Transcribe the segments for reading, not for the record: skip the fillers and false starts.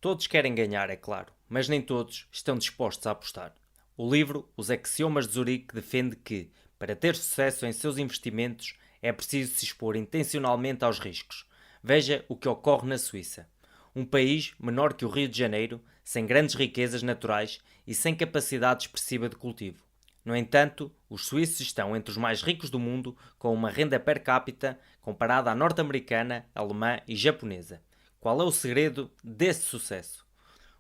Todos querem ganhar, é claro, mas nem todos estão dispostos a apostar. O livro Os Axiomas de Zurique defende que, para ter sucesso em seus investimentos, é preciso se expor intencionalmente aos riscos. Veja o que ocorre na Suíça. Um país menor que o Rio de Janeiro, sem grandes riquezas naturais e sem capacidade expressiva de cultivo. No entanto, os suíços estão entre os mais ricos do mundo, com uma renda per capita comparada à norte-americana, alemã e japonesa. Qual é o segredo desse sucesso?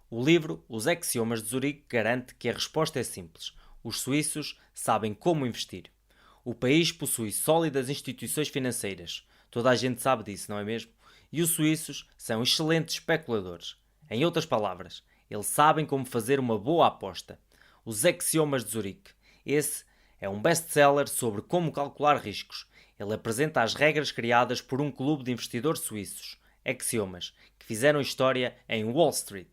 O livro Os Axiomas de Zurique garante que a resposta é simples. Os suíços sabem como investir. O país possui sólidas instituições financeiras. Toda a gente sabe disso, não é mesmo? E os suíços são excelentes especuladores. Em outras palavras, eles sabem como fazer uma boa aposta. Os Axiomas de Zurique. Esse é um best-seller sobre como calcular riscos. Ele apresenta as regras criadas por um clube de investidores suíços, Axiomas, que fizeram história em Wall Street.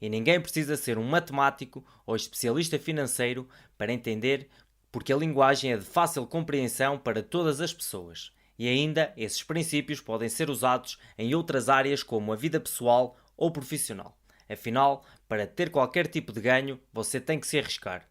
E ninguém precisa ser um matemático ou especialista financeiro para entender porque a linguagem é de fácil compreensão para todas as pessoas. E ainda, esses princípios podem ser usados em outras áreas como a vida pessoal ou profissional. Afinal, para ter qualquer tipo de ganho, você tem que se arriscar.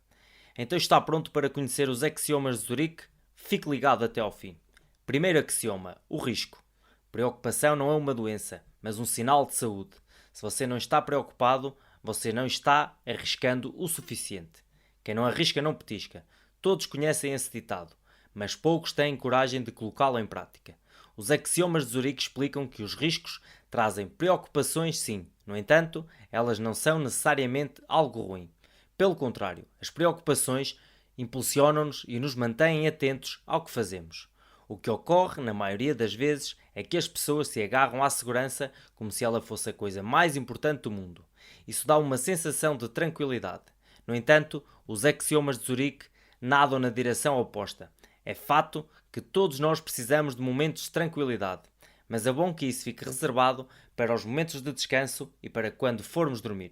Então está pronto para conhecer os axiomas de Zurique? Fique ligado até ao fim. Primeiro axioma: o risco. Preocupação não é uma doença, mas um sinal de saúde. Se você não está preocupado, você não está arriscando o suficiente. Quem não arrisca não petisca. Todos conhecem esse ditado, mas poucos têm coragem de colocá-lo em prática. Os axiomas de Zurique explicam que os riscos trazem preocupações, sim. No entanto, elas não são necessariamente algo ruim. Pelo contrário, as preocupações impulsionam-nos e nos mantêm atentos ao que fazemos. O que ocorre, na maioria das vezes, é que as pessoas se agarram à segurança como se ela fosse a coisa mais importante do mundo. Isso dá uma sensação de tranquilidade. No entanto, os axiomas de Zurique nadam na direção oposta. É fato que todos nós precisamos de momentos de tranquilidade, mas é bom que isso fique reservado para os momentos de descanso e para quando formos dormir.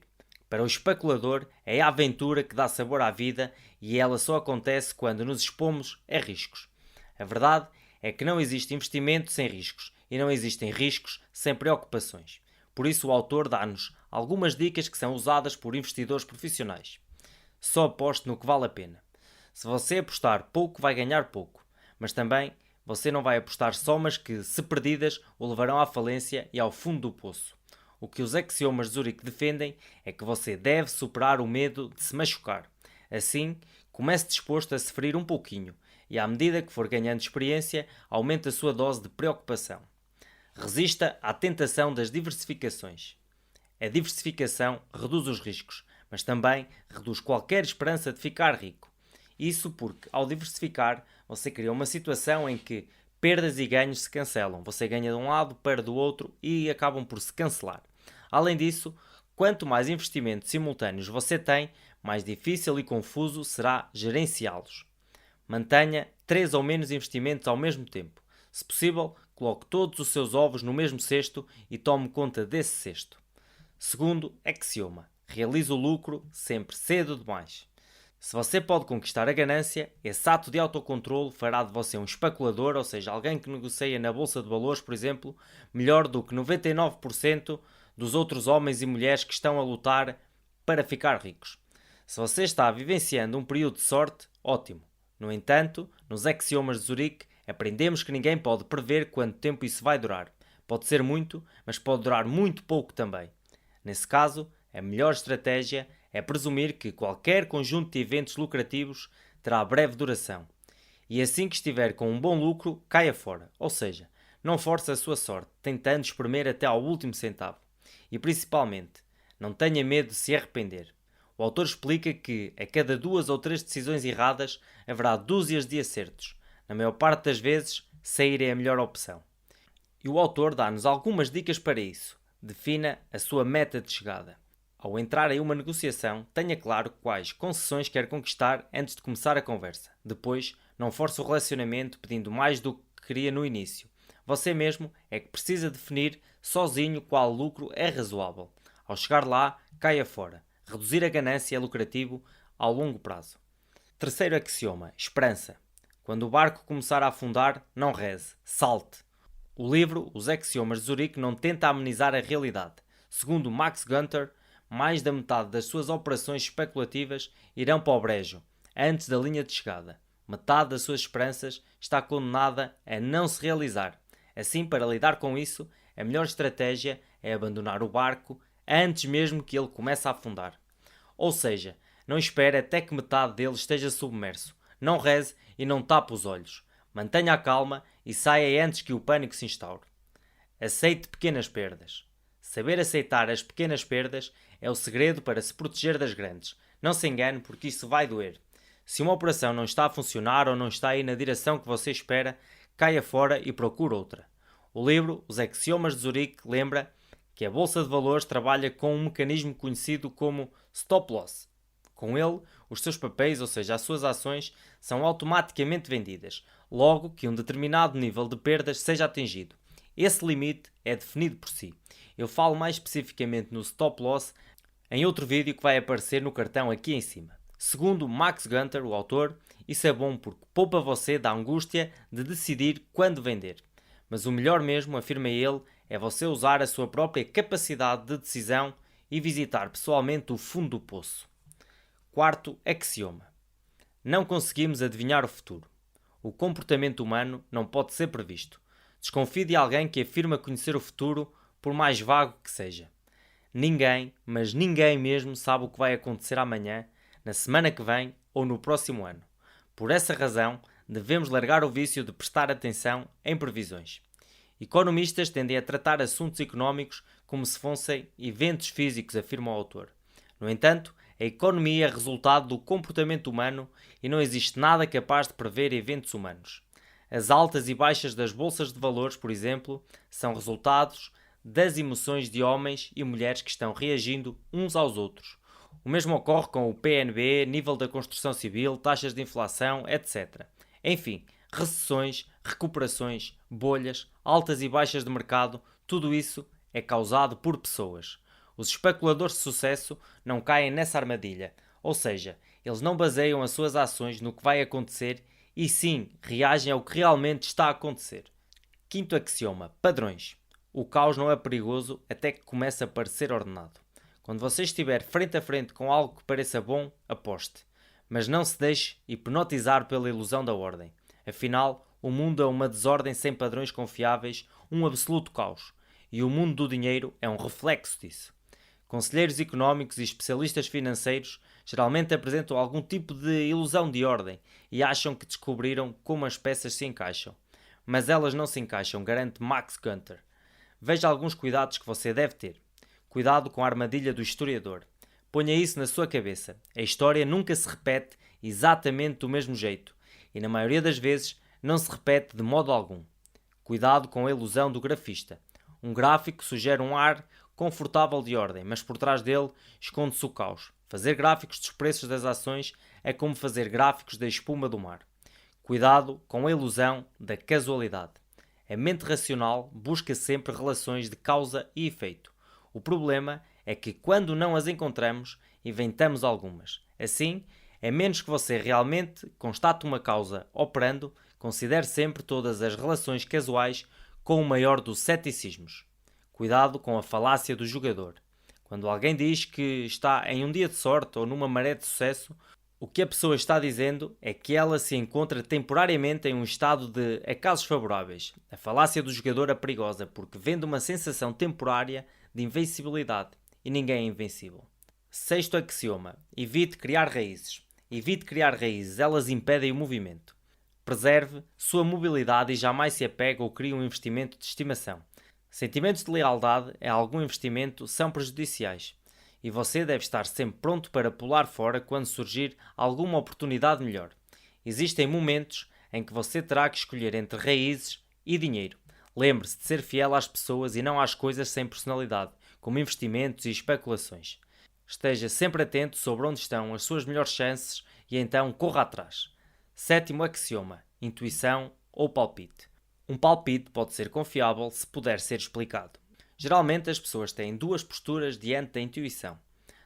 Para o especulador, é a aventura que dá sabor à vida e ela só acontece quando nos expomos a riscos. A verdade é que não existe investimento sem riscos e não existem riscos sem preocupações. Por isso o autor dá-nos algumas dicas que são usadas por investidores profissionais. Só aposte no que vale a pena. Se você apostar pouco, vai ganhar pouco. Mas também você não vai apostar somas que, se perdidas, o levarão à falência e ao fundo do poço. O que os axiomas de Zurique defendem é que você deve superar o medo de se machucar. Assim, comece disposto a sofrer um pouquinho e, à medida que for ganhando experiência, aumente a sua dose de preocupação. Resista à tentação das diversificações. A diversificação reduz os riscos, mas também reduz qualquer esperança de ficar rico. Isso porque, ao diversificar, você cria uma situação em que perdas e ganhos se cancelam. Você ganha de um lado, perde do outro e acabam por se cancelar. Além disso, quanto mais investimentos simultâneos você tem, mais difícil e confuso será gerenciá-los. Mantenha 3 ou menos investimentos ao mesmo tempo. Se possível, coloque todos os seus ovos no mesmo cesto e tome conta desse cesto. Segundo axioma: realize o lucro sempre cedo demais. Se você pode conquistar a ganância, esse ato de autocontrole fará de você um especulador, ou seja, alguém que negocia na bolsa de valores, por exemplo, melhor do que 99% dos outros homens e mulheres que estão a lutar para ficar ricos. Se você está vivenciando um período de sorte, ótimo. No entanto, nos axiomas de Zurique, aprendemos que ninguém pode prever quanto tempo isso vai durar. Pode ser muito, mas pode durar muito pouco também. Nesse caso, a melhor estratégia é presumir que qualquer conjunto de eventos lucrativos terá breve duração. E assim que estiver com um bom lucro, caia fora. Ou seja, não force a sua sorte, tentando espremer até ao último centavo. E principalmente, não tenha medo de se arrepender. O autor explica que, a cada 2 ou 3 decisões erradas, haverá dúzias de acertos. Na maior parte das vezes, sair é a melhor opção. E o autor dá-nos algumas dicas para isso. Defina a sua meta de chegada. Ao entrar em uma negociação, tenha claro quais concessões quer conquistar antes de começar a conversa. Depois, não force o relacionamento pedindo mais do que queria no início. Você mesmo é que precisa definir sozinho qual lucro é razoável. Ao chegar lá, caia fora. Reduzir a ganância é lucrativo ao longo prazo. Terceiro axioma: esperança. Quando o barco começar a afundar, não reze, salte. O livro Os Axiomas de Zurique não tenta amenizar a realidade, Segundo Max Gunther, mais da metade das suas operações especulativas irão para o brejo, antes da linha de chegada. Metade das suas esperanças está condenada a não se realizar. Assim, para lidar com isso, a melhor estratégia é abandonar o barco antes mesmo que ele comece a afundar. Ou seja, não espere até que metade dele esteja submerso. Não reze e não tape os olhos. Mantenha a calma e saia antes que o pânico se instaure. Aceite pequenas perdas. Saber aceitar as pequenas perdas é o segredo para se proteger das grandes. Não se engane, porque isso vai doer. Se uma operação não está a funcionar ou não está a ir na direção que você espera, caia fora e procure outra. O livro Os Axiomas de Zurique lembra que a Bolsa de Valores trabalha com um mecanismo conhecido como Stop Loss. Com ele, os seus papéis, ou seja, as suas ações, são automaticamente vendidas, logo que um determinado nível de perdas seja atingido. Esse limite é definido por si. Eu falo mais especificamente no Stop Loss em outro vídeo que vai aparecer no cartão aqui em cima. Segundo Max Gunther, o autor, isso é bom porque poupa você da angústia de decidir quando vender. Mas o melhor mesmo, afirma ele, é você usar a sua própria capacidade de decisão e visitar pessoalmente o fundo do poço. Quarto axioma. Não conseguimos adivinhar o futuro. O comportamento humano não pode ser previsto. Desconfie de alguém que afirma conhecer o futuro, por mais vago que seja. Ninguém, mas ninguém mesmo, sabe o que vai acontecer amanhã, na semana que vem ou no próximo ano. Por essa razão, devemos largar o vício de prestar atenção em previsões. Economistas tendem a tratar assuntos económicos como se fossem eventos físicos, afirma o autor. No entanto, a economia é resultado do comportamento humano e não existe nada capaz de prever eventos humanos. As altas e baixas das bolsas de valores, por exemplo, são resultados das emoções de homens e mulheres que estão reagindo uns aos outros. O mesmo ocorre com o PNB, nível da construção civil, taxas de inflação, etc. Enfim, recessões, recuperações, bolhas, altas e baixas de mercado, tudo isso é causado por pessoas. Os especuladores de sucesso não caem nessa armadilha, ou seja, eles não baseiam as suas ações no que vai acontecer e sim reagem ao que realmente está a acontecer. Quinto axioma: padrões. O caos não é perigoso até que comece a parecer ordenado. Quando você estiver frente a frente com algo que pareça bom, aposte. Mas não se deixe hipnotizar pela ilusão da ordem. Afinal, o mundo é uma desordem sem padrões confiáveis, um absoluto caos. E o mundo do dinheiro é um reflexo disso. Conselheiros económicos e especialistas financeiros geralmente apresentam algum tipo de ilusão de ordem e acham que descobriram como as peças se encaixam. Mas elas não se encaixam, garante Max Gunther. Veja alguns cuidados que você deve ter. Cuidado com a armadilha do historiador. Ponha isso na sua cabeça. A história nunca se repete exatamente do mesmo jeito e, na maioria das vezes, não se repete de modo algum. Cuidado com a ilusão do grafista. Um gráfico sugere um ar confortável de ordem, mas por trás dele esconde-se o caos. Fazer gráficos dos preços das ações é como fazer gráficos da espuma do mar. Cuidado com a ilusão da casualidade. A mente racional busca sempre relações de causa e efeito. O problema é que quando não as encontramos, inventamos algumas. Assim, a menos que você realmente constate uma causa operando, considere sempre todas as relações casuais com o maior dos ceticismos. Cuidado com a falácia do jogador. Quando alguém diz que está em um dia de sorte ou numa maré de sucesso, o que a pessoa está dizendo é que ela se encontra temporariamente em um estado de acasos favoráveis. A falácia do jogador é perigosa porque vende uma sensação temporária de invencibilidade e ninguém é invencível. Sexto axioma: evite criar raízes. Evite criar raízes, elas impedem o movimento. Preserve sua mobilidade e jamais se apegue ou crie um investimento de estimação. Sentimentos de lealdade a algum investimento são prejudiciais e você deve estar sempre pronto para pular fora quando surgir alguma oportunidade melhor. Existem momentos em que você terá que escolher entre raízes e dinheiro. Lembre-se de ser fiel às pessoas e não às coisas sem personalidade, como investimentos e especulações. Esteja sempre atento sobre onde estão as suas melhores chances e então corra atrás. Sétimo axioma: intuição ou palpite. Um palpite pode ser confiável se puder ser explicado. Geralmente as pessoas têm duas posturas diante da intuição.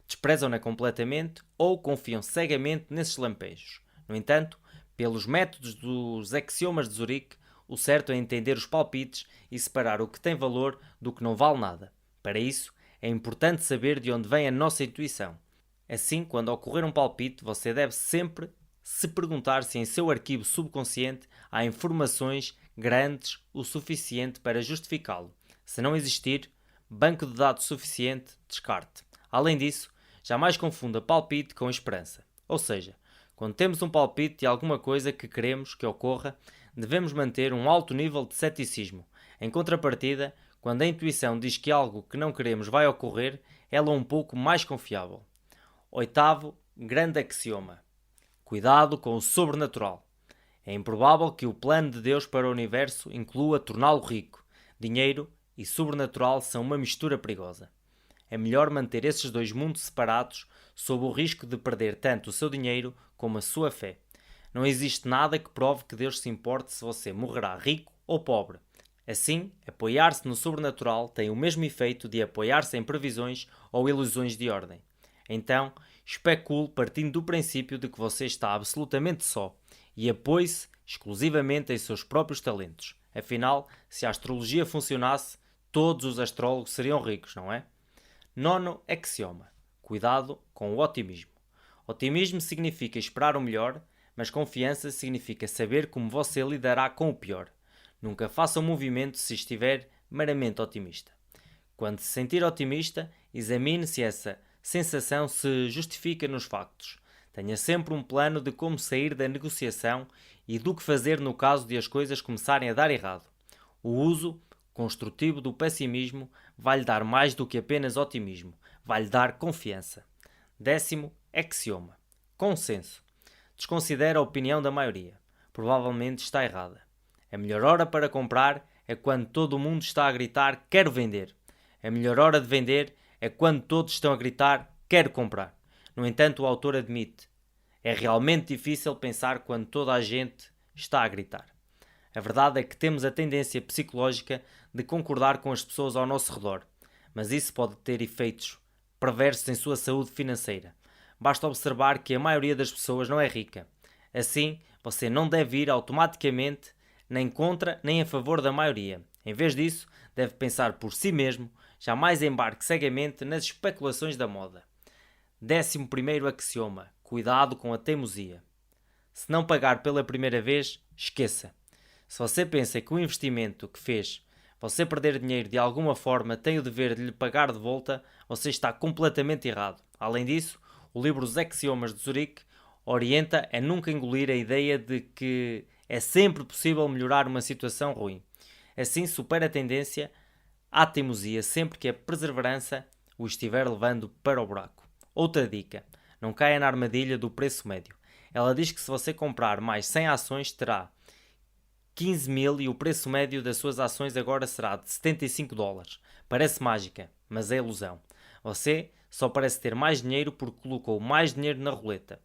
Desprezam-na completamente ou confiam cegamente nesses lampejos. No entanto, pelos métodos dos axiomas de Zurique, o certo é entender os palpites e separar o que tem valor do que não vale nada. Para isso, é importante saber de onde vem a nossa intuição. Assim, quando ocorrer um palpite, você deve sempre se perguntar se em seu arquivo subconsciente há informações grandes o suficiente para justificá-lo. Se não existir, banco de dados suficiente, descarte. Além disso, jamais confunda palpite com esperança. Ou seja, quando temos um palpite de alguma coisa que queremos que ocorra, devemos manter um alto nível de ceticismo. Em contrapartida, quando a intuição diz que algo que não queremos vai ocorrer, ela é um pouco mais confiável. Oitavo, grande axioma. Cuidado com o sobrenatural. É improvável que o plano de Deus para o universo inclua torná-lo rico. Dinheiro e sobrenatural são uma mistura perigosa. É melhor manter esses dois mundos separados sob o risco de perder tanto o seu dinheiro como a sua fé. Não existe nada que prove que Deus se importe se você morrerá rico ou pobre. Assim, apoiar-se no sobrenatural tem o mesmo efeito de apoiar-se em previsões ou ilusões de ordem. Então, especule partindo do princípio de que você está absolutamente só e apoie-se exclusivamente em seus próprios talentos. Afinal, se a astrologia funcionasse, todos os astrólogos seriam ricos, não é? Nono axioma. Cuidado com o otimismo. Otimismo significa esperar o melhor, mas confiança significa saber como você lidará com o pior. Nunca faça um movimento se estiver meramente otimista. Quando se sentir otimista, examine se essa sensação se justifica nos factos. Tenha sempre um plano de como sair da negociação e do que fazer no caso de as coisas começarem a dar errado. O uso construtivo do pessimismo vai-lhe dar mais do que apenas otimismo, vai-lhe dar confiança. Décimo axioma. Consenso. Desconsidera a opinião da maioria. Provavelmente está errada. A melhor hora para comprar é quando todo o mundo está a gritar quero vender. A melhor hora de vender é quando todos estão a gritar quero comprar. No entanto, o autor admite: é realmente difícil pensar quando toda a gente está a gritar. A verdade é que temos a tendência psicológica de concordar com as pessoas ao nosso redor, mas isso pode ter efeitos perversos em sua saúde financeira. Basta observar que a maioria das pessoas não é rica. Assim, você não deve ir automaticamente nem contra nem a favor da maioria. Em vez disso, deve pensar por si mesmo, jamais embarque cegamente nas especulações da moda. 11º axioma. Cuidado com a teimosia. Se não pagar pela primeira vez, esqueça. Se você pensa que o investimento que fez você perder dinheiro de alguma forma tem o dever de lhe pagar de volta, você está completamente errado. Além disso, o livro Os Axiomas de Zurique orienta a nunca engolir a ideia de que é sempre possível melhorar uma situação ruim. Assim, supera a tendência à teimosia sempre que a perseverança o estiver levando para o buraco. Outra dica: não caia na armadilha do preço médio. Ela diz que se você comprar mais 100 ações, terá 15.000 e o preço médio das suas ações agora será de $75. Parece mágica, mas é ilusão. Você só parece ter mais dinheiro porque colocou mais dinheiro na roleta.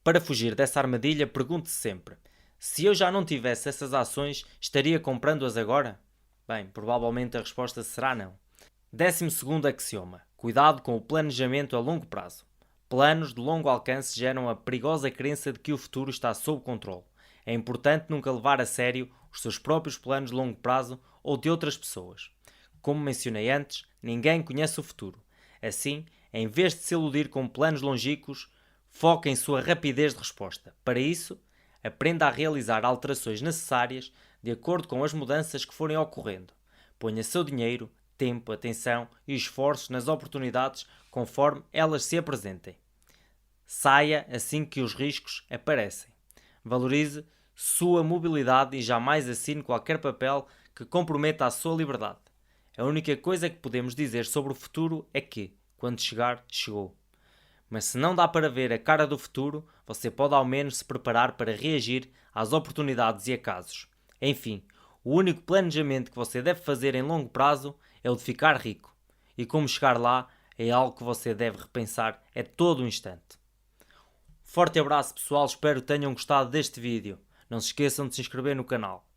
Para fugir dessa armadilha, pergunte-se sempre: se eu já não tivesse essas ações, estaria comprando-as agora? Bem, provavelmente a resposta será não. 12º axioma. Cuidado com o planejamento a longo prazo. Planos de longo alcance geram a perigosa crença de que o futuro está sob controle. É importante nunca levar a sério os seus próprios planos de longo prazo ou de outras pessoas. Como mencionei antes, ninguém conhece o futuro. Assim, em vez de se iludir com planos longínquos, foque em sua rapidez de resposta. Para isso, aprenda a realizar alterações necessárias de acordo com as mudanças que forem ocorrendo. Ponha seu dinheiro, tempo, atenção e esforços nas oportunidades conforme elas se apresentem. Saia assim que os riscos aparecem. Valorize sua mobilidade e jamais assine qualquer papel que comprometa a sua liberdade. A única coisa que podemos dizer sobre o futuro é que, quando chegar, chegou. Mas se não dá para ver a cara do futuro, você pode ao menos se preparar para reagir às oportunidades e acasos. Enfim, o único planejamento que você deve fazer em longo prazo é o de ficar rico. E como chegar lá é algo que você deve repensar a todo o instante. Forte abraço pessoal, espero que tenham gostado deste vídeo. Não se esqueçam de se inscrever no canal.